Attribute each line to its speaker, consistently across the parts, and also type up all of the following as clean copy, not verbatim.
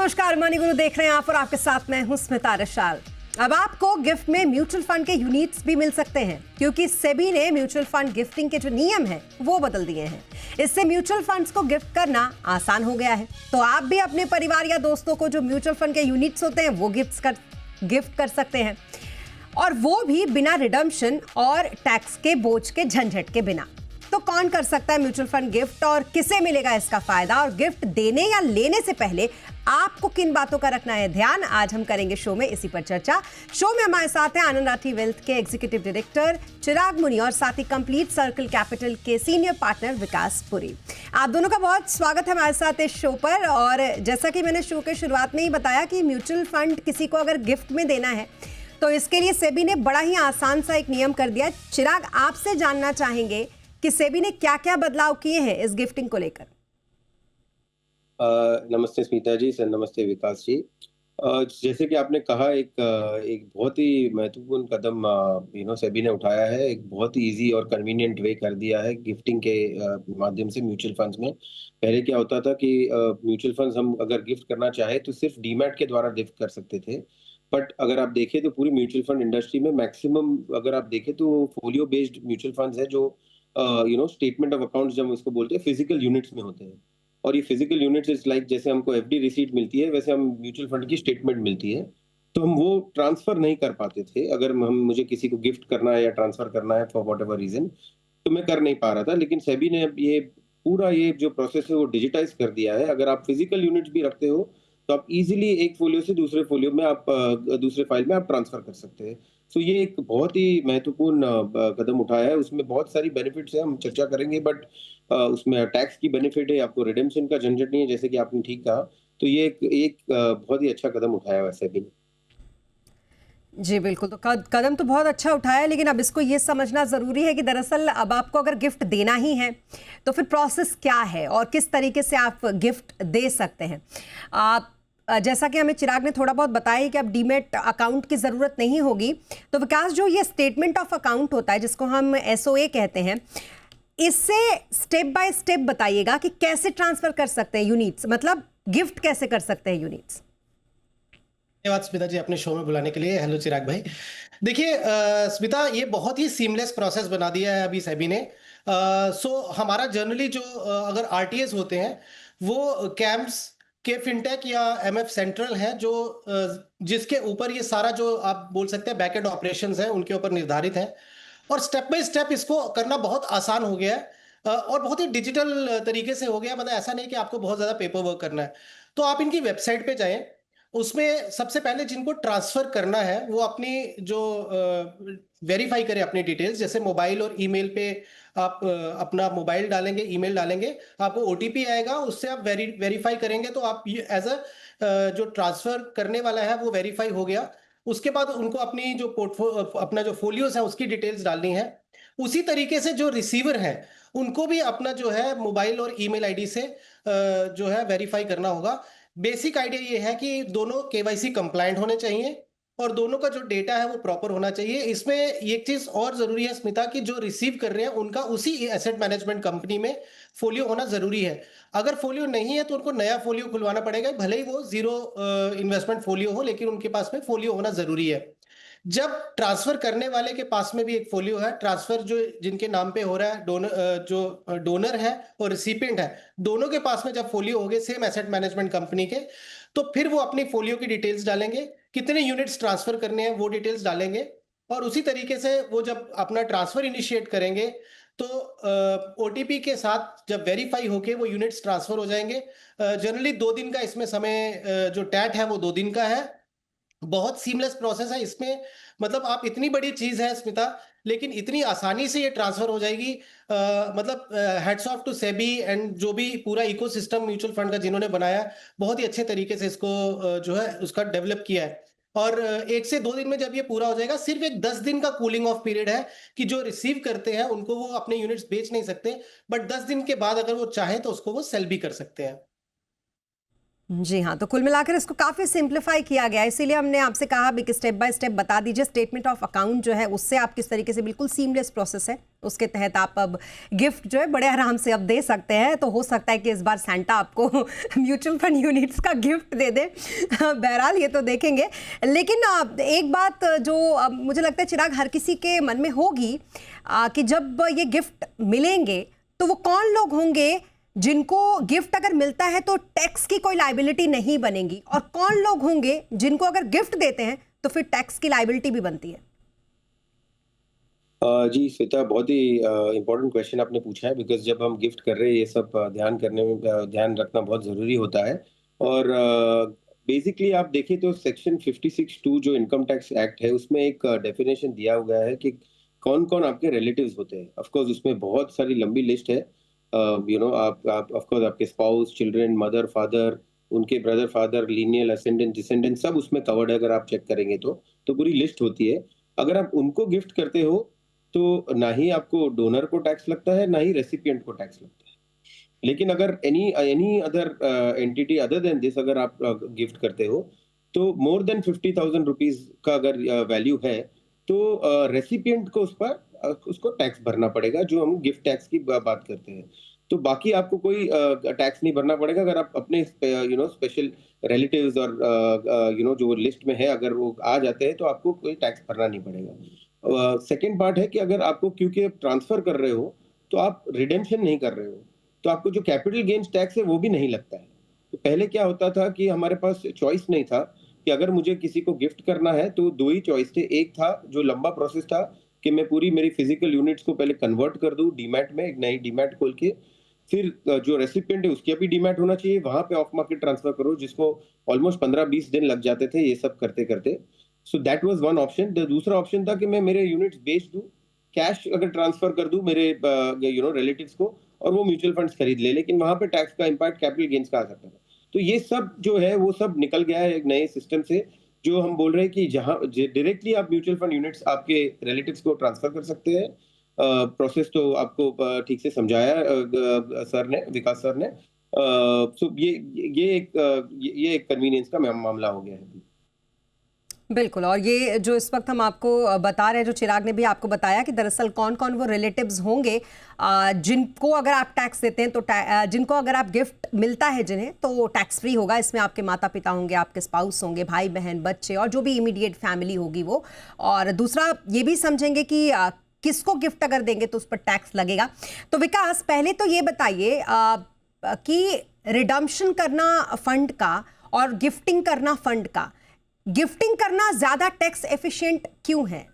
Speaker 1: नमस्कार, मनी गुरु देख रहे हैं आप और आपके साथ मैं हूं स्मिता रशाल। अब आपको गिफ्ट में म्यूचुअल फंड के यूनिट्स भी मिल सकते हैं क्योंकि सेबी ने म्यूचुअल फंड गिफ्टिंग के जो नियम हैं वो बदल दिए हैं। इससे म्यूचुअल फंड्स को गिफ्ट करना आसान हो गया है। तो आप भी अपने परिवार या दोस्तों को जो म्यूचुअल फंड के यूनिट्स होते हैं वो गिफ्ट कर सकते हैं, और वो भी बिना रिडम्पशन और टैक्स के बोझ के झंझट के बिना। तो कौन कर सकता है म्यूचुअल फंड गिफ्ट और किसे मिलेगा इसका फायदा, और गिफ्ट देने या लेने से पहले आपको किन बातों का रखना है ध्यान, आज हम करेंगे शो में इसी पर चर्चा। शो में हमारे साथ हैं आनंद राठी वेल्थ के एग्जीक्यूटिव डायरेक्टर चिराग मुनि और साथ ही कंप्लीट सर्कल कैपिटल के सीनियर पार्टनर विकास पुरी। आप दोनों का बहुत स्वागत है हमारे साथ इस शो पर। और जैसा कि मैंने शो के शुरुआत में ही बताया कि म्यूचुअल फंड किसी को अगर गिफ्ट में देना है तो इसके लिए सेबी ने बड़ा ही आसान सा एक नियम कर दिया। चिराग, आपसे जानना चाहेंगे कि सेबी ने क्या क्या बदलाव किए हैं इस गिफ्टिंग को लेकर।
Speaker 2: नमस्ते स्मिता जी, सर नमस्ते विकास जी। जैसे कि आपने कहा, एक बहुत ही महत्वपूर्ण कदम सेबी ने उठाया है। एक बहुत ही इजी और कन्वीनियंट वे कर दिया है गिफ्टिंग के माध्यम से म्यूचुअल फंड्स में। पहले क्या होता था कि म्यूचुअल फंड्स हम अगर गिफ्ट करना चाहे तो सिर्फ डीमैट के द्वारा गिफ्ट कर सकते थे। बट अगर आप देखें तो पूरी म्यूचुअल फंड इंडस्ट्री में मैक्सिमम अगर आप देखें तो फोलियो बेस्ड म्यूचुअल फंड्स है जो स्टेटमेंट ऑफ अकाउंट्स जब इसको बोलते हैं फिजिकल यूनिट्स में होते हैं। और ये फिजिकल यूनिट्स इज लाइक जैसे हमको एफडी रिसीट मिलती है वैसे हम म्यूचुअल फंड की स्टेटमेंट मिलती है। तो हम वो ट्रांसफर नहीं कर पाते थे। अगर हम मुझे किसी को गिफ्ट करना है या ट्रांसफर करना है फॉर व्हाटएवर रीजन, तो मैं कर नहीं पा रहा था। लेकिन सेबी ने अब ये पूरा ये जो प्रोसेस है वो डिजिटाइज कर दिया है। अगर आप फिजिकल यूनिट्स भी रखते हो तो आप इजीली एक फोलियो से दूसरे फोलियो में आप दूसरे फाइल में आप ट्रांसफर कर सकते हैं। तो ये एक बहुत ही महत्वपूर्ण कदम उठाया है। उसमें बहुत सारी बेनिफिट्स है, हम चर्चा करेंगे। बट उसमें टैक्स की बेनिफिट है, आपको रिडेम्पशन का झंझट नहीं है, जैसे कि आपने ठीक कहा। तो ये एक बहुत ही अच्छा कदम उठाया है वैसे भी।
Speaker 1: जी बिल्कुल, तो कदम तो बहुत अच्छा उठाया है, लेकिन अब इसको ये समझना ज़रूरी है कि दरअसल अब आपको अगर गिफ्ट देना ही है तो फिर प्रोसेस क्या है और किस तरीके से आप गिफ्ट दे सकते हैं। आप जैसा कि हमें चिराग ने थोड़ा बहुत बताया कि अब डीमेट अकाउंट की ज़रूरत नहीं होगी, तो विकास, जो ये स्टेटमेंट ऑफ अकाउंट होता है जिसको हम एसओए कहते हैं, इससे स्टेप बाय स्टेप बताइएगा कि कैसे ट्रांसफ़र कर सकते हैं यूनिट्स, मतलब गिफ्ट कैसे कर सकते हैं यूनिट्स।
Speaker 3: धन्यवाद स्मिता जी अपने शो में बुलाने के लिए। हेलो चिराग भाई। देखिए स्मिता, ये बहुत ही सीमलेस प्रोसेस बना दिया है अभी सेबी ने। सो हमारा जनरली जो अगर आरटीएस होते हैं वो कैम्प्स के फिनटेक या एमएफ सेंट्रल है जो जिसके ऊपर ये सारा जो आप बोल सकते हैं बैकएंड ऑपरेशंस हैं उनके ऊपर निर्धारित है। और स्टेप बाय स्टेप इसको करना बहुत आसान हो गया है और बहुत ही डिजिटल तरीके से हो गया। मतलब ऐसा नहीं कि आपको बहुत ज़्यादा पेपर वर्क करना है। तो आप इनकी वेबसाइट पे जाएं, उसमें सबसे पहले जिनको ट्रांसफर करना है वो अपनी जो वेरीफाई करें अपनी डिटेल्स, जैसे मोबाइल और ईमेल पे आप अपना मोबाइल डालेंगे, ईमेल डालेंगे, आपको ओटीपी आएगा, उससे आप वेरीफाई करेंगे तो आप एज अ जो ट्रांसफर करने वाला है वो वेरीफाई हो गया। उसके बाद उनको अपनी जो अपना जो फोलियोस है उसकी डिटेल्स डालनी है। उसी तरीके से जो रिसीवर है उनको भी अपना जो है मोबाइल और ईमेल आईडी से जो है वेरीफाई करना होगा। बेसिक आइडिया ये है कि दोनों केवाईसी कंप्लायंट होने चाहिए और दोनों का जो डेटा है वो प्रॉपर होना चाहिए। इसमें एक चीज और जरूरी है स्मिता, कि जो रिसीव कर रहे हैं उनका उसी एसेट मैनेजमेंट कंपनी में फोलियो होना जरूरी है। अगर फोलियो नहीं है तो उनको नया फोलियो खुलवाना पड़ेगा, भले ही वो जीरो इन्वेस्टमेंट फोलियो हो, लेकिन उनके पास में फोलियो होना जरूरी है। जब ट्रांसफर करने वाले के पास में भी एक फोलियो है, ट्रांसफर जो जिनके नाम पे हो रहा है, जो डोनर है और रिसिपिएंट है, दोनों के पास में जब फोलियो हो गए सेम एसेट मैनेजमेंट कंपनी के, तो फिर वो अपनी फोलियो की डिटेल्स डालेंगे, कितने यूनिट्स ट्रांसफर करने हैं वो डिटेल्स डालेंगे। और उसी तरीके से वो जब अपना ट्रांसफर इनिशिएट करेंगे तो ओटीपी के साथ जब वेरीफाई होके वो यूनिट्स ट्रांसफर हो जाएंगे। जनरली 2 दिन का इसमें समय जो टैट है वो 2 दिन का है। बहुत सीमलेस प्रोसेस है इसमें। मतलब आप, इतनी बड़ी चीज है स्मिता, लेकिन इतनी आसानी से ये ट्रांसफर हो जाएगी। मतलब heads of to SEBI and जो भी पूरा इकोसिस्टम म्यूचुअल फंड का जिन्होंने बनाया, बहुत ही अच्छे तरीके से इसको जो है उसका डेवलप किया है। और 1 से 2 दिन में जब ये पूरा हो जाएगा, सिर्फ एक 10 दिन का कूलिंग ऑफ पीरियड है कि जो रिसीव करते हैं उनको वो अपने यूनिट्स बेच नहीं सकते, बट 10 दिन के बाद अगर वो चाहे तो उसको वो सेल भी कर सकते हैं।
Speaker 1: जी हाँ, तो कुल मिलाकर इसको काफ़ी सिंप्लीफाई किया गया है, इसीलिए हमने आपसे कहा भी कि स्टेप बाय स्टेप बता दीजिए। स्टेटमेंट ऑफ अकाउंट जो है उससे आप किस तरीके से, बिल्कुल सीमलेस प्रोसेस है, उसके तहत आप अब गिफ्ट जो है बड़े आराम से अब दे सकते हैं। तो हो सकता है कि इस बार सैंटा आपको म्यूचुअल फंड यूनिट्स का गिफ्ट दे दे। बहरहाल ये तो देखेंगे। लेकिन एक बात जो मुझे लगता है चिराग हर किसी के मन में होगी कि जब ये गिफ्ट मिलेंगे तो वो कौन लोग होंगे जिनको गिफ्ट अगर मिलता है तो टैक्स की कोई लायबिलिटी नहीं बनेगी, और कौन लोग होंगे जिनको अगर गिफ्ट देते हैं तो फिर टैक्स की लायबिलिटी भी बनती है।
Speaker 2: जी श्वेता, बहुत ही इम्पोर्टेंट क्वेश्चन आपने पूछा है, बिकॉज जब हम गिफ्ट कर रहे हैं ये सब ध्यान करने में ध्यान रखना बहुत ज़रूरी होता है। और बेसिकली आप देखें तो सेक्शन 56(2) जो इनकम टैक्स एक्ट है उसमें एक डेफिनेशन दिया हुआ है कि कौन कौन आपके रिलेटिव्स होते हैं। ऑफ कोर्स उसमें बहुत सारी लंबी लिस्ट है। आप ऑफ कोर्स आपके स्पाउस, चिल्ड्रन, मदर, फादर, उनके brother, father, lineal, ascendant, descendant सब उसमें कवर्ड है। अगर आप चेक करेंगे तो पूरी लिस्ट होती है। अगर आप उनको गिफ्ट करते हो तो ना ही आपको डोनर को टैक्स लगता है, ना ही रेसिपिएंट को टैक्स लगता है। लेकिन अगर any other entity other than this अगर आप गिफ्ट करते हो तो मोर देन 50,000 रुपीज का अगर वैल्यू है तो रेसिपिएंट को उस पर उसको टैक्स भरना पड़ेगा, जो हम गिफ्ट टैक्स की बात करते हैं। तो बाकी आपको कोई टैक्स नहीं भरना पड़ेगा अगर आप अपने स्पेशल रिलेटिव्स और जो लिस्ट में है अगर वो आ जाते हैं तो आपको कोई टैक्स भरना नहीं पड़ेगा। सेकेंड पार्ट है कि अगर आपको, क्योंकि आप ट्रांसफर कर रहे हो तो आप रिडेम्पशन नहीं कर रहे हो, तो आपको जो कैपिटल गेन्स टैक्स है वो भी नहीं लगता है। तो पहले क्या होता था कि हमारे पास चॉइस नहीं था कि अगर मुझे किसी को गिफ्ट करना है तो दो ही चॉइस थे। एक था जो लंबा प्रोसेस था कि मैं पूरी मेरी फिजिकल यूनिट्स को पहले कन्वर्ट कर दूं डीमैट में, एक नई डीमैट खोल के, फिर जो रेसिपिएंट है उसकी भी डीमैट होना चाहिए, वहां पे ऑफ मार्केट ट्रांसफर करो, जिसको ऑलमोस्ट 15-20 दिन लग जाते थे ये सब करते करते। So that was one option. दूसरा ऑप्शन था कि मैं मेरे यूनिट्स बेच दूं, कैश अगर ट्रांसफर कर दूं मेरे रिलेटिव्स को और वो म्यूचुअल फंड्स खरीद ले, लेकिन वहां पे टैक्स का इम्पैक्ट कैपिटल गेन्स का आ सकता था। तो ये सब जो है वो सब निकल गया है एक नए सिस्टम से, जो हम बोल रहे हैं कि जहां डायरेक्टली आप म्यूचुअल फंड यूनिट्स आपके रिलेटिव्स को ट्रांसफर कर सकते हैं। प्रोसेस तो आपको ठीक से समझाया सर ने, विकास सर ने। सो ये एक कन्वीनियंस का मामला हो गया है।
Speaker 1: बिल्कुल, और ये जो इस वक्त हम आपको बता रहे हैं, जो चिराग ने भी आपको बताया कि दरअसल कौन कौन वो रिलेटिव्स होंगे जिनको अगर आप टैक्स देते हैं तो जिनको अगर आप गिफ्ट मिलता है जिन्हें, तो वो टैक्स फ्री होगा। इसमें आपके माता पिता होंगे, आपके स्पाउस होंगे, भाई बहन, बच्चे और जो भी इमीडिएट फैमिली होगी वो। और दूसरा ये भी समझेंगे कि किसको गिफ्ट अगर देंगे तो उस पर टैक्स लगेगा। तो विकास, पहले तो ये बताइए कि रिडम्पशन करना फंड का और गिफ्टिंग करना फंड का, गिफ्टिंग करना ज्यादा टैक्स एफिशिएंट क्यों है?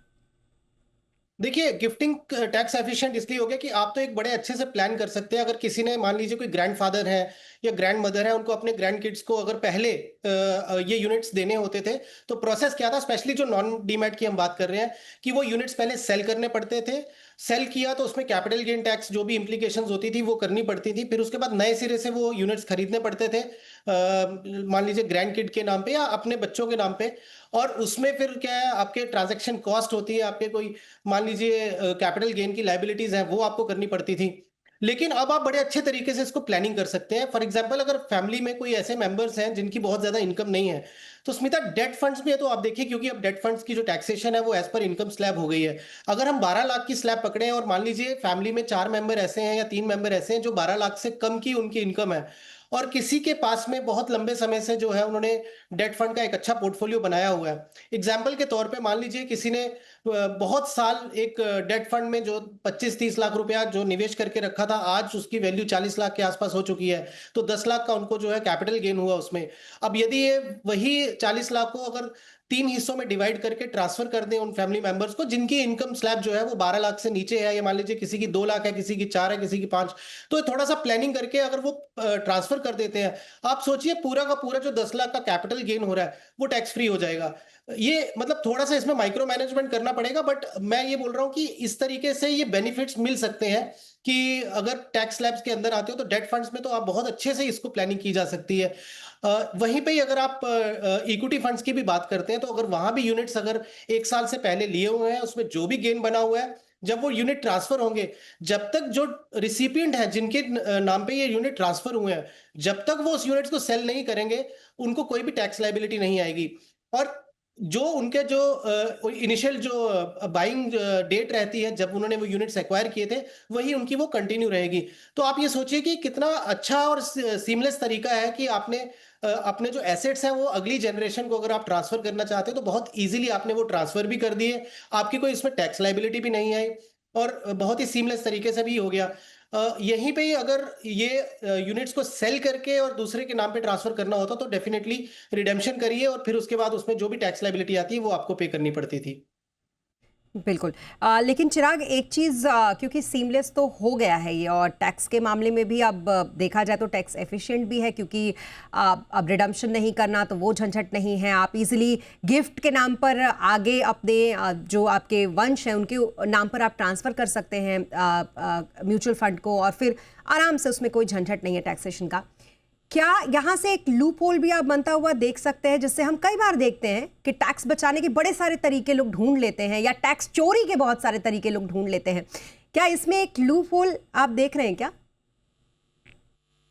Speaker 3: देखिए, गिफ्टिंग टैक्स एफिशिएंट इसलिए हो गया कि आप तो एक बड़े अच्छे से प्लान कर सकते हैं। अगर किसी ने, मान लीजिए कोई ग्रैंडफादर है या ग्रैंड मदर है, उनको अपने ग्रैंड किड्स को अगर पहले ये यूनिट्स देने होते थे तो प्रोसेस क्या था, स्पेशली जो नॉन डीमैट की हम बात कर रहे हैं, कि वो यूनिट्स पहले सेल करने पड़ते थे। सेल किया तो उसमें कैपिटल गेन टैक्स जो भी इंप्लीकेशंस होती थी वो करनी पड़ती थी। फिर उसके बाद नए सिरे से वो यूनिट्स खरीदने पड़ते थे, मान लीजिए ग्रैंड किड के नाम पे या अपने बच्चों के नाम पे। और उसमें फिर क्या है, आपके ट्रांजैक्शन कॉस्ट होती है, आपके कोई मान लीजिए कैपिटल गेन की लायबिलिटीज हैं, वो आपको करनी पड़ती थी। लेकिन अब आप बड़े अच्छे तरीके से इसको प्लानिंग कर सकते हैं। फॉर एग्जांपल, अगर फैमिली में कोई ऐसे मेंबर्स हैं जिनकी बहुत ज्यादा इनकम नहीं है, तो स्मिता डेट फंड्स में तो आप देखिए, क्योंकि अब डेट फंड्स की जो टैक्सेशन है वो एज पर इनकम स्लैब हो गई है। अगर हम 12 लाख की स्लैब पकड़े और मान लीजिए फैमिली में 4 मेंबर ऐसे हैं या 3 मेंबर ऐसे हैं जो 12 लाख से कम की उनकी इनकम है, और किसी के पास में बहुत लंबे समय से जो है उन्होंने डेट फंड का एक अच्छा पोर्टफोलियो बनाया हुआ है। एग्जाम्पल के तौर पे मान लीजिए किसी ने बहुत साल एक डेट फंड में जो 25-30 लाख रुपया जो निवेश करके रखा था, आज उसकी वैल्यू 40 लाख के आसपास हो चुकी है, तो 10 लाख का उनको जो है कैपिटल गेन हुआ उसमें। अब यदि ये वही 40 लाख को अगर 3 हिस्सों में डिवाइड करके ट्रांसफर कर दें उन फैमिली मेंबर्स को जिनकी इनकम स्लैब जो है वो 12 लाख से नीचे है, या मान लीजिए किसी की 2 लाख है, किसी की 4 है, किसी की 5, तो थोड़ा सा प्लानिंग करके अगर वो ट्रांसफर कर देते हैं, आप सोचिए पूरा का पूरा जो 10 लाख का कैपिटल गेन हो रहा है वो टैक्स फ्री हो जाएगा। ये मतलब थोड़ा सा इसमें माइक्रो मैनेजमेंट करना पड़ेगा, बट मैं ये बोल रहा हूं कि इस तरीके से ये बेनिफिट्स मिल सकते हैं कि अगर टैक्स स्लैब्स के अंदर आते हो तो डेट फंड्स में तो आप बहुत अच्छे से इसको प्लानिंग की जा सकती है। वहीं पे ही अगर आप इक्विटी फंड्स की भी बात करते हैं, तो अगर वहां भी यूनिट्स अगर 1 साल से पहले लिए हुए हैं, उसमें जो भी गेन बना हुआ है जब वो यूनिट ट्रांसफर होंगे, जब तक जो रिसिपिएंट है जिनके नाम पे ये यूनिट ट्रांसफर हुए हैं, जब तक वो उस यूनिट्स को सेल नहीं करेंगे, उनको कोई भी टैक्स लायबिलिटी नहीं आएगी। और जो उनके जो इनिशियल जो बाइंग डेट रहती है जब उन्होंने वो यूनिट्स एक्वायर किए थे, वही उनकी वो कंटिन्यू रहेगी। तो आप ये सोचिए कि कितना अच्छा और सीमलेस तरीका है कि आपने अपने जो एसेट्स हैं वो अगली जनरेशन को अगर आप ट्रांसफर करना चाहते हो तो बहुत इजीली आपने वो ट्रांसफर भी कर दिए, आपकी कोई इसमें टैक्स लायबिलिटी भी नहीं आई और बहुत ही सीमलेस तरीके से भी हो गया। यहीं पे ही अगर ये यूनिट्स को सेल करके और दूसरे के नाम पे ट्रांसफर करना होता तो डेफिनेटली रिडेम्पशन करिए और फिर उसके बाद उसमें जो भी टैक्स लायबिलिटी आती है वो आपको पे करनी पड़ती थी।
Speaker 1: बिल्कुल। लेकिन चिराग, एक चीज़, क्योंकि सीमलेस तो हो गया है ये, और टैक्स के मामले में भी अब देखा जाए तो टैक्स एफिशिएंट भी है, क्योंकि अब रिडम्पशन नहीं करना तो वो झंझट नहीं है। आप इजीली गिफ्ट के नाम पर आगे अपने जो आपके वंश हैं उनके नाम पर आप ट्रांसफ़र कर सकते हैं म्यूचुअल फंड को, और फिर आराम से उसमें कोई झंझट नहीं है टैक्सेशन का। क्या यहाँ से एक लूप होल भी आप बनता हुआ देख सकते हैं, जिससे हम कई बार देखते हैं कि टैक्स बचाने के बड़े सारे तरीके लोग ढूंढ लेते हैं, या टैक्स चोरी के बहुत सारे तरीके लोग ढूंढ लेते हैं? क्या इसमें एक लूप होल आप देख रहे हैं क्या?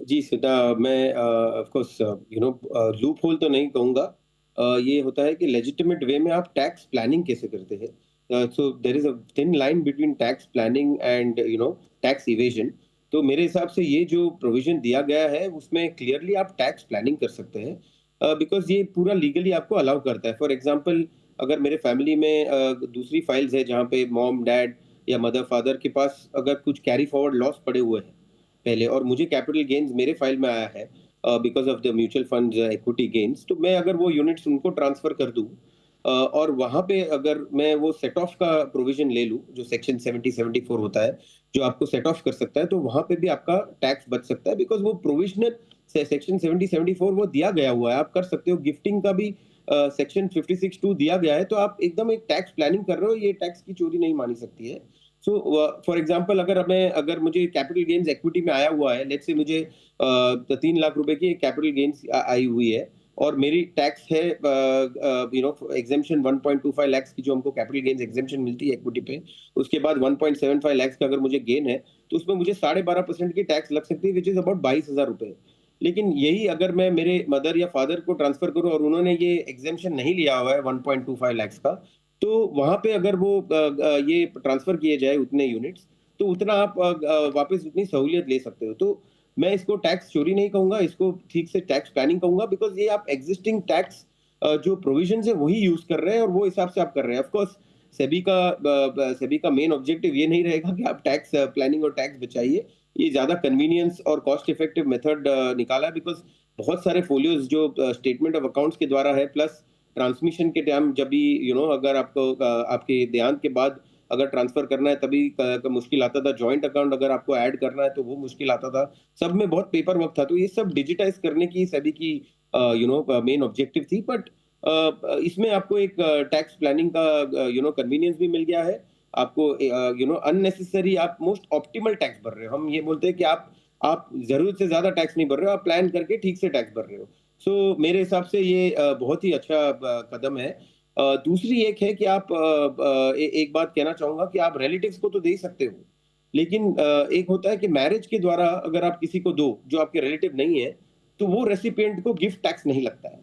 Speaker 2: जी श्वेता, मैं ऑफ कोर्स लूप होल तो नहीं कहूँगा। ये होता है कि लेजिटिमेट वे में आप टैक्स प्लानिंग कैसे करते हैं। So there is a thin line between tax planning and tax evasion. तो मेरे हिसाब से ये जो प्रोविजन दिया गया है उसमें क्लियरली आप टैक्स प्लानिंग कर सकते हैं, बिकॉज ये पूरा लीगली आपको अलाउ करता है। फॉर एग्जांपल, अगर मेरे फैमिली में दूसरी फाइल्स है जहाँ पे मॉम डैड या मदर फादर के पास अगर कुछ कैरी फॉरवर्ड लॉस पड़े हुए हैं पहले, और मुझे कैपिटल गेन्स मेरे फाइल में आया है because of the mutual fund equity gains, तो मैं अगर वो यूनिट्स उनको ट्रांसफर कर दूँ और वहां पे अगर मैं वो सेट ऑफ का प्रोविजन ले लूं, जो सेक्शन 70-74 होता है जो आपको सेट ऑफ कर सकता है, तो वहां पे भी आपका टैक्स बच सकता है, बिकॉज वो प्रोविजनल सेक्शन 70-74 वो दिया गया हुआ है। आप कर सकते हो। गिफ्टिंग का भी सेक्शन 56(2) दिया गया है, तो आप एकदम एक टैक्स प्लानिंग कर रहे हो, ये टैक्स की चोरी नहीं मानी सकती है। सो फॉर एग्जाम्पल, अगर मुझे कैपिटल गेन्स इक्विटी में आया हुआ है, लेट्स से मुझे 3 लाख रुपए की कैपिटल गेन्स आई हुई है और मेरी टैक्स है एग्जेम्पशन 1.25 लाख की, जो हमको कैपिटल गेन्स एग्जेम्पशन मिलती है इक्विटी पे, उसके बाद 1.75 लाख का अगर मुझे गेन है तो उसमें मुझे 12.5% की टैक्स लग सकती है, विच इज अबाउट 22,000 रुपए। लेकिन यही अगर मैं मेरे मदर या फादर को ट्रांसफर करूं और उन्होंने ये एग्जेम्पशन नहीं लिया हुआ है 1.25 लाख का, तो वहां पे अगर वो ये ट्रांसफर किए जाए उतने यूनिट्स, तो उतना आप वापस उतनी सहूलियत ले सकते हो। तो मैं इसको टैक्स चोरी नहीं कहूंगा, इसको ठीक से टैक्स प्लानिंग कहूंगा, बिकॉज ये आप एग्जिस्टिंग टैक्स जो प्रोविजन है वही यूज कर रहे हैं और वो हिसाब से आप कर रहे हैं। ऑफकोर्स सेबी का मेन ऑब्जेक्टिव ये नहीं रहेगा कि आप टैक्स प्लानिंग और टैक्स बचाइए। ये ज्यादा कन्वीनियंस और कॉस्ट इफेक्टिव मेथड निकाला है, बिकॉज बहुत सारे फोलियोज जो स्टेटमेंट ऑफ अकाउंट्स के द्वारा है, प्लस ट्रांसमिशन के टाइम जब भी अगर आपको आपके देहांत के बाद अगर ट्रांसफर करना है तभी मुश्किल आता था। जॉइंट अकाउंट अगर आपको ऐड करना है तो वो मुश्किल आता था। सब में बहुत पेपर वर्क था। तो ये सब डिजिटाइज करने की सभी की मेन ऑब्जेक्टिव थी। बट इसमें आपको एक टैक्स प्लानिंग का कन्वीनियंस भी मिल गया है आपको। अननेसेसरी आप मोस्ट ऑप्टिमल टैक्स भर रहे हो। हम ये बोलते हैं कि आप जरूरत से ज्यादा टैक्स नहीं भर रहे हो, आप प्लान करके ठीक से टैक्स भर रहे हो। सो मेरे हिसाब से ये बहुत ही अच्छा कदम है। दूसरी एक है कि आप एक बात कहना चाहूंगा कि आप रिलेटिव्स को तो दे सकते हो, लेकिन एक होता है कि मैरिज के द्वारा अगर आप किसी को दो जो आपके रिलेटिव नहीं है, तो वो रेसिपिएंट को गिफ्ट टैक्स नहीं लगता है।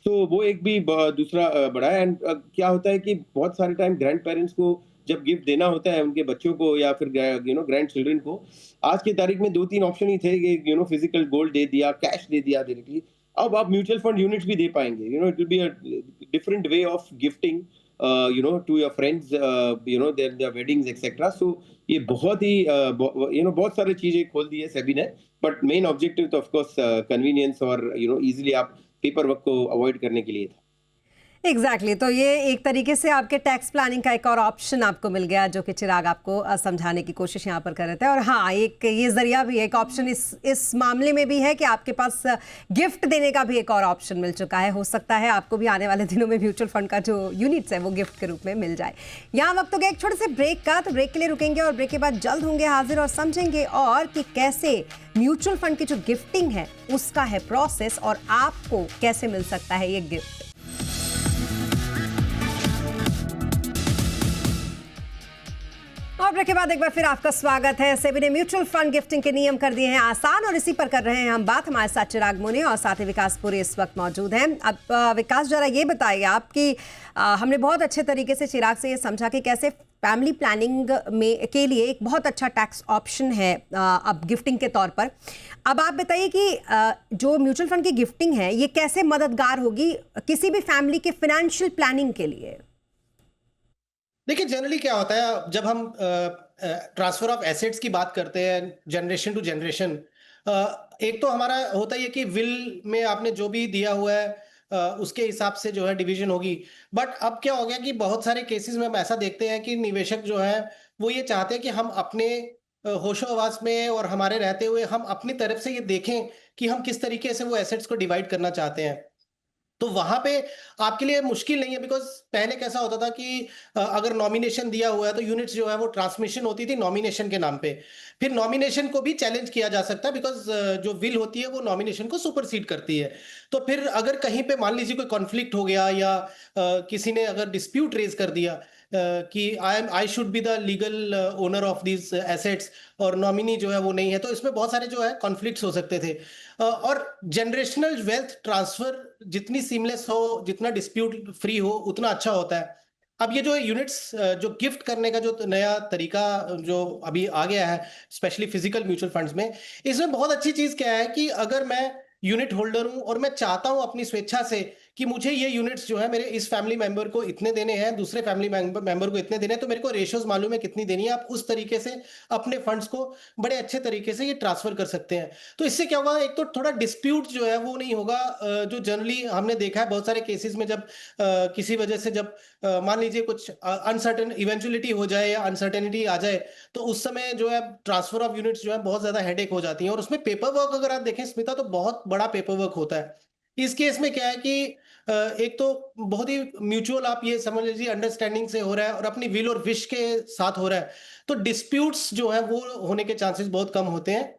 Speaker 2: तो वो एक भी दूसरा बड़ा है। एंड क्या होता है कि बहुत सारे टाइम ग्रैंड पेरेंट्स को जब गिफ्ट देना होता है उनके बच्चों को या फिर ग्रैंड चिल्ड्रन को, आज की तारीख में 2-3 ऑप्शन ही थे कि फिजिकल गोल्ड दे दिया, कैश दे दिया डायरेक्टली। अब आप म्यूचुअल फंड यूनिट्स भी दे पाएंगे। It will be a different way of gifting to your friends, their weddings etcetera. So ये बहुत ही बहुत सारी चीजें खोल दी है सेबी ने। बट मेन ऑब्जेक्टिव तो ऑफ कोर्स कन्वीनियंस और इजीली आप पेपर वर्क को अवॉइड करने के लिए था।
Speaker 1: एग्जैक्टली तो ये एक तरीके से आपके टैक्स प्लानिंग का एक और ऑप्शन आपको मिल गया, जो कि चिराग आपको समझाने की कोशिश यहाँ पर कर रहे थे। और हाँ, एक ये जरिया भी, एक ऑप्शन इस मामले में भी है कि आपके पास गिफ्ट देने का भी एक और ऑप्शन मिल चुका है। हो सकता है आपको भी आने वाले दिनों में म्यूचुअल फंड का जो यूनिट्स है वो गिफ्ट के रूप में मिल जाए। यहाँ वक्त हो गया एक छोटे से ब्रेक का, तो ब्रेक के लिए रुकेंगे और ब्रेक के बाद जल्द होंगे हाजिर और समझेंगे और कि कैसे म्यूचुअल फंड की जो गिफ्टिंग है उसका है प्रोसेस और आपको कैसे मिल सकता है ये गिफ्ट। शॉर्ट ब्रेक के बाद एक बार फिर आपका स्वागत है। सेबी ने म्यूचुअल फंड गिफ्टिंग के नियम कर दिए हैं आसान और इसी पर कर रहे हैं हम बात। हमारे साथ चिराग मुनि और साथ ही विकास पुरी इस वक्त मौजूद हैं। अब विकास जरा ये बताइए आपकी हमने बहुत अच्छे तरीके से चिराग से ये समझा कि कैसे फैमिली प्लानिंग में के लिए एक बहुत अच्छा टैक्स ऑप्शन है अब गिफ्टिंग के तौर पर। अब आप बताइए कि जो म्यूचुअल फंड की गिफ्टिंग है ये कैसे मददगार होगी किसी भी फैमिली के फाइनेंशियल प्लानिंग के लिए।
Speaker 3: देखिए जनरली क्या होता है जब हम ट्रांसफर ऑफ एसेट्स की बात करते हैं जनरेशन टू जनरेशन, एक तो हमारा होता ही है कि विल में आपने जो भी दिया हुआ है उसके हिसाब से जो है डिवीजन होगी। बट अब क्या हो गया कि बहुत सारे केसेस में हम ऐसा देखते हैं कि निवेशक जो है वो ये चाहते हैं कि हम अपने होशो हवास में और हमारे रहते हुए हम अपनी तरफ से ये देखें कि हम किस तरीके से वो एसेट्स को डिवाइड करना चाहते हैं। तो वहां पे आपके लिए मुश्किल नहीं है, बिकॉज पहले कैसा होता था कि अगर नॉमिनेशन दिया हुआ है तो यूनिट्स जो है वो ट्रांसमिशन होती थी नॉमिनेशन के नाम पे। फिर नॉमिनेशन को भी चैलेंज किया जा सकता है बिकॉज जो विल होती है वो नॉमिनेशन को सुपरसीड करती है। तो फिर अगर कहीं पे मान लीजिए कोई कॉन्फ्लिक्ट हो गया या किसी ने अगर डिस्प्यूट रेज कर दिया कि I should be the legal owner of these assets और नॉमिनी जो है वो नहीं है, तो इसमें बहुत सारे जो है कॉन्फ्लिक्ट्स हो सकते थे। और जनरेशनल वेल्थ ट्रांसफर जितनी सीमलेस हो, जितना डिस्प्यूट फ्री हो, उतना अच्छा होता है। अब ये जो यूनिट्स जो गिफ्ट करने का जो नया तरीका जो अभी आ गया है स्पेशली फिजिकल म्यूचुअल फंड्स में, इसमें बहुत अच्छी चीज क्या है कि अगर मैं यूनिट होल्डर हूं और मैं चाहता हूं अपनी स्वेच्छा से कि मुझे ये यूनिट्स जो है मेरे इस फैमिली मेंबर को इतने देने हैं, दूसरे फैमिली मेंबर को इतने देने हैं, तो मेरे को रेशियोज मालूम है कितनी देनी है, आप उस तरीके से अपने फंड्स को बड़े अच्छे तरीके से ये ट्रांसफर कर सकते हैं। तो इससे क्या होगा, एक तो थोड़ा डिस्प्यूट जो है वो नहीं होगा। जो जनरली हमने देखा है बहुत सारे केसेस में जब किसी वजह से जब मान लीजिए कुछ अनसर्टेन इवेंचुअलिटी हो जाए या अनसर्टेनिटी आ जाए, तो उस समय जो है ट्रांसफर ऑफ यूनिट्स जो है बहुत ज्यादा हेडेक हो जाती है। और उसमें पेपर वर्क अगर आप देखें स्मिता तो बहुत बड़ा पेपर वर्क होता है। इस केस में क्या है कि एक तो बहुत ही म्यूचुअल आप ये समझ लीजिए अंडरस्टैंडिंग से हो रहा है और अपनी विल और विश के साथ हो रहा है, तो डिस्प्यूट्स जो है वो होने के चांसेस बहुत कम होते हैं।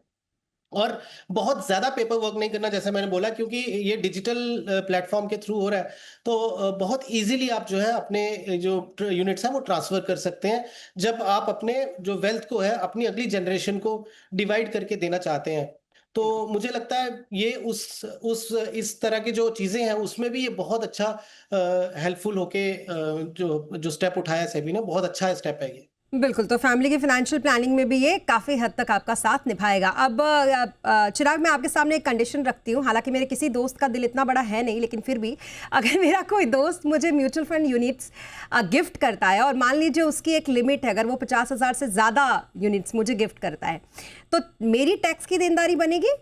Speaker 3: और बहुत ज्यादा पेपर वर्क नहीं करना जैसे मैंने बोला, क्योंकि ये डिजिटल प्लेटफॉर्म के थ्रू हो रहा है, तो बहुत इजीली आप जो है अपने जो यूनिट्स हैं वो ट्रांसफर कर सकते हैं जब आप अपने जो वेल्थ को है अपनी अगली जनरेशन को डिवाइड करके देना चाहते हैं। तो मुझे लगता है ये उस इस तरह की जो चीजें हैं उसमें भी ये बहुत अच्छा हेल्पफुल होके जो स्टेप उठाया सेबी ने, बहुत अच्छा स्टेप है ये।
Speaker 1: बिल्कुल, तो फैमिली की फाइनेंशियल प्लानिंग में भी ये काफ़ी हद तक आपका साथ निभाएगा। अब चिराग मैं आपके सामने एक कंडीशन रखती हूँ, हालांकि मेरे किसी दोस्त का दिल इतना बड़ा है नहीं, लेकिन फिर भी अगर मेरा कोई दोस्त मुझे म्यूचुअल फंड यूनिट्स गिफ्ट करता है और मान लीजिए उसकी एक लिमिट है, अगर वो 50,000 से ज़्यादा यूनिट्स मुझे गिफ्ट करता है, तो मेरी टैक्स की देनदारी बनेगी?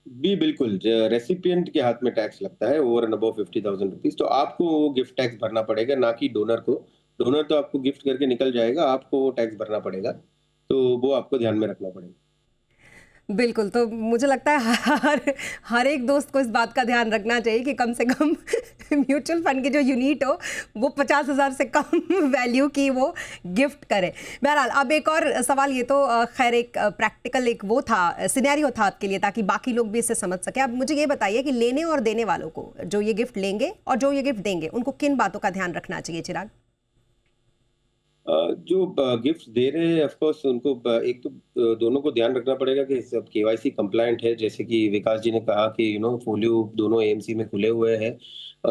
Speaker 2: भी बिल्कुल, रेसिपिएंट के हाथ में टैक्स लगता है ओवर एंड अबव 50,000 रुपीज, तो आपको वो गिफ्ट टैक्स भरना पड़ेगा, ना कि डोनर को। डोनर तो आपको गिफ्ट करके निकल जाएगा, आपको वो टैक्स भरना पड़ेगा, तो वो आपको ध्यान में रखना पड़ेगा।
Speaker 1: बिल्कुल, तो मुझे लगता है हर एक दोस्त को इस बात का ध्यान रखना चाहिए कि कम से कम म्यूचुअल फंड की जो यूनिट हो वो 50,000 से कम वैल्यू की वो गिफ्ट करे। बहरहाल अब एक और सवाल, ये तो खैर एक प्रैक्टिकल एक वो था, सिनेरियो था आपके लिए, ताकि बाकी लोग भी इससे समझ सके। अब मुझे ये बताइए कि लेने और देने वालों को, जो ये गिफ्ट लेंगे और जो ये गिफ्ट देंगे, उनको किन बातों का ध्यान रखना चाहिए चिराग?
Speaker 2: जो गिफ्ट दे रहे हैं, ऑफ कोर्स उनको एक तो दोनों को ध्यान रखना पड़ेगा कि सब केवाईसी कंप्लायंट है, जैसे कि विकास जी ने कहा कि फोलियो दोनों एएमसी में खुले हुए हैं।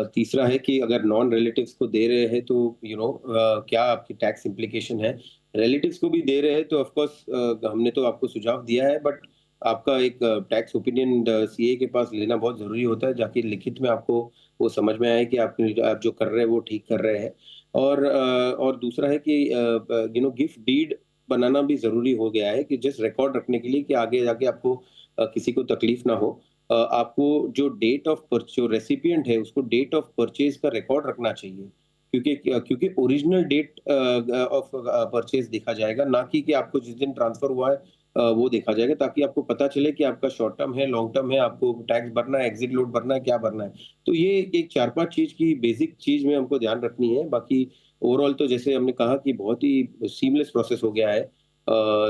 Speaker 2: तीसरा है कि अगर नॉन रिलेटिव्स को दे रहे हैं तो क्या आपकी टैक्स इम्प्लीकेशन है। रिलेटिव्स को भी दे रहे हैं तो ऑफ कोर्स हमने तो आपको सुझाव दिया है, बट आपका एक टैक्स ओपिनियन सीए के पास लेना बहुत जरूरी होता है, जाकि लिखित में आपको वो समझ में आए कि आप जो कर रहे हैं वो ठीक कर रहे हैं। और दूसरा है कि गिफ्ट डीड बनाना भी जरूरी हो गया है, कि जस्ट रिकॉर्ड रखने के लिए कि आगे जाके आपको किसी को तकलीफ ना हो। आपको जो डेट ऑफ जो रेसिपिएंट है उसको डेट ऑफ परचेज का रिकॉर्ड रखना चाहिए, क्योंकि ओरिजिनल डेट ऑफ परचेज देखा जाएगा, ना कि आपको जिस दिन ट्रांसफर हुआ है वो देखा जाएगा, ताकि आपको पता चले कि आपका शॉर्ट टर्म है, लॉन्ग टर्म है, आपको टैक्स भरना है, एग्जिट लोड भरना है, क्या भरना है। तो ये एक 4-5 चीज की बेसिक चीज में हमको ध्यान रखनी है। बाकी ओवरऑल तो जैसे हमने कहा कि बहुत ही सीमलेस प्रोसेस हो गया है।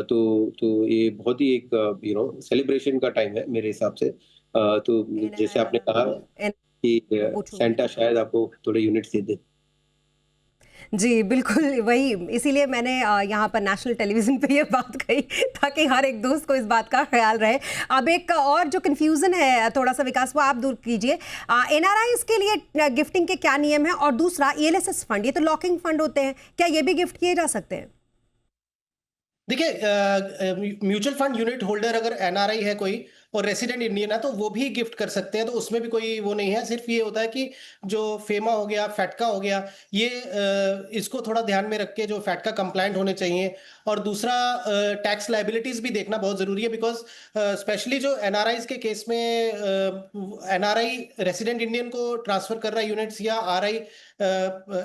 Speaker 2: तो ये बहुत ही एक सेलिब्रेशन का टाइम है मेरे हिसाब से। तो जैसे आपने कहा कि सेंटा शायद आपको थोड़े यूनिट्स दे दे।
Speaker 1: जी, बिल्कुल वही, इसीलिए मैंने यहाँ पर नेशनल टेलीविज़न पे ये बात कही ताकि हर एक दोस्त को इस बात का ख़्याल रहे। अब एक और जो कन्फ्यूज़न है थोड़ा-सा विकास, वो आप दूर कीजिए। एनआरआईज़ के लिए गिफ्टिंग के क्या नियम हैं? और दूसरा ईएलएसएस फंड, ये तो लॉकिंग फंड होते हैं, क्या ये भी गिफ्ट किए जा सकते हैं?
Speaker 3: देखिए, म्यूचुअल फंड यूनिट होल्डर अगर एनआरआई है कोई और रेसिडेंट इंडियन है तो वो भी गिफ्ट कर सकते हैं, तो उसमें भी कोई वो नहीं है। सिर्फ ये होता है कि जो फेमा हो गया, फैटका हो गया, ये इसको थोड़ा ध्यान में रख के जो फैटका कंप्लायंट होने चाहिए। और दूसरा, टैक्स लाइबिलिटीज भी देखना बहुत जरूरी है, बिकॉज स्पेशली जो एनआरआईज के केस में एनआरआई रेसिडेंट इंडियन को ट्रांसफर कर रहा है यूनिट्स, या आरआई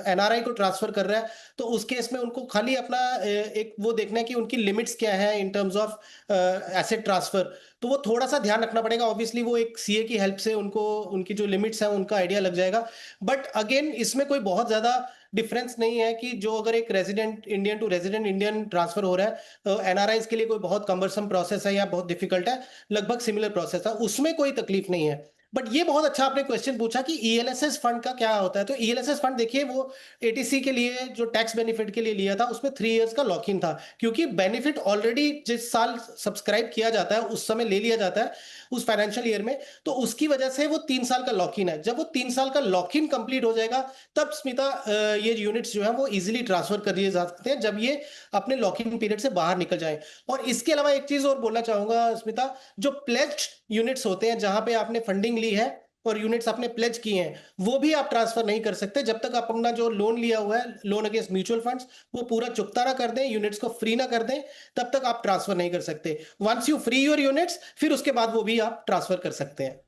Speaker 3: एनआरआई को ट्रांसफर कर रहा है, तो उस केस में उनको खाली अपना एक वो देखना है कि उनकी लिमिट्स क्या है in terms of asset transfer. तो वो थोड़ा सा ध्यान रखना पड़ेगा। ऑब्वियसली वो एक सीए की हेल्प से उनको उनकी जो लिमिट्स है उनका आइडिया लग जाएगा। बट अगेन इसमें कोई बहुत ज्यादा डिफरेंस नहीं है कि जो अगर एक resident Indian to resident Indian transfer हो रहा है, तो एनआरआईज के लिए कोई बहुत कम्बरसम प्रोसेस है या बहुत डिफिकल्ट है, लगभग सिमिलर प्रोसेस है, उसमें कोई तकलीफ नहीं है। बट ये बहुत अच्छा आपने क्वेश्चन पूछा कि ईएलएसएस फंड का क्या होता है। तो ईएलएसएस फंड देखिए, वो एटीसी के लिए जो टैक्स बेनिफिट के लिए लिया था, उसमें 3 इयर्स का लॉक इन था, क्योंकि बेनिफिट ऑलरेडी जिस साल सब्सक्राइब किया जाता है उस समय ले लिया जाता है उस फाइनेंशियल ईयर में, तो उसकी वजह से वो 3 साल का लॉक इन है। जब वो 3 साल का लॉक इन कंप्लीट हो जाएगा, तब स्मिता ये यूनिट्स जो है वो इजीली ट्रांसफर कर दिए जा सकते हैं, जब ये अपने लॉक इन पीरियड से बाहर निकल जाए। और इसके अलावा एक चीज और बोलना चाहूंगा स्मिता, जो प्लेज्ड यूनिट्स होते हैं, जहां पे आपने फंडिंग ली है और यूनिट्स आपने प्लेज किए हैं, वो भी आप ट्रांसफर नहीं कर सकते जब तक आप अपना जो लोन लिया हुआ है, लोन अगेंस्ट म्यूचुअल फंड्स, वो पूरा चुकता ना कर दें, यूनिट्स को फ्री ना कर दें, तब तक आप ट्रांसफर नहीं कर सकते। Once you free your units, फिर उसके बाद वो भी आप ट्रांसफर कर सकते हैं।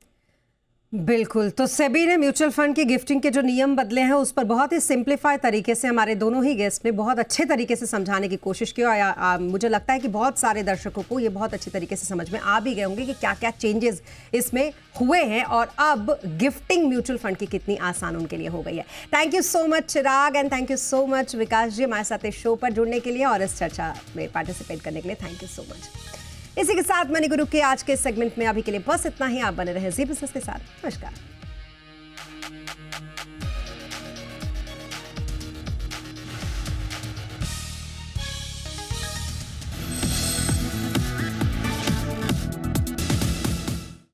Speaker 1: बिल्कुल, तो सेबी ने म्यूचुअल फंड की गिफ्टिंग के जो नियम बदले हैं उस पर बहुत ही सिंप्लीफाई तरीके से हमारे दोनों ही गेस्ट ने बहुत अच्छे तरीके से समझाने की कोशिश की। और मुझे लगता है कि बहुत सारे दर्शकों को ये बहुत अच्छी तरीके से समझ में आ भी गए होंगे कि क्या क्या चेंजेस इसमें हुए हैं और अब गिफ्टिंग म्यूचुअल फंड की कितनी आसान उनके लिए हो गई है। Thank you so much Chirag, and thank you so much Vikas ji हमारे साथ इस शो पर जुड़ने के लिए और इस चर्चा में पार्टिसिपेट करने के लिए। Thank you so much. इसी के साथ मनी गुरु के आज के सेगमेंट में अभी के लिए बस इतना ही। आप बने रहे जी बिजनेस के साथ। नमस्कार।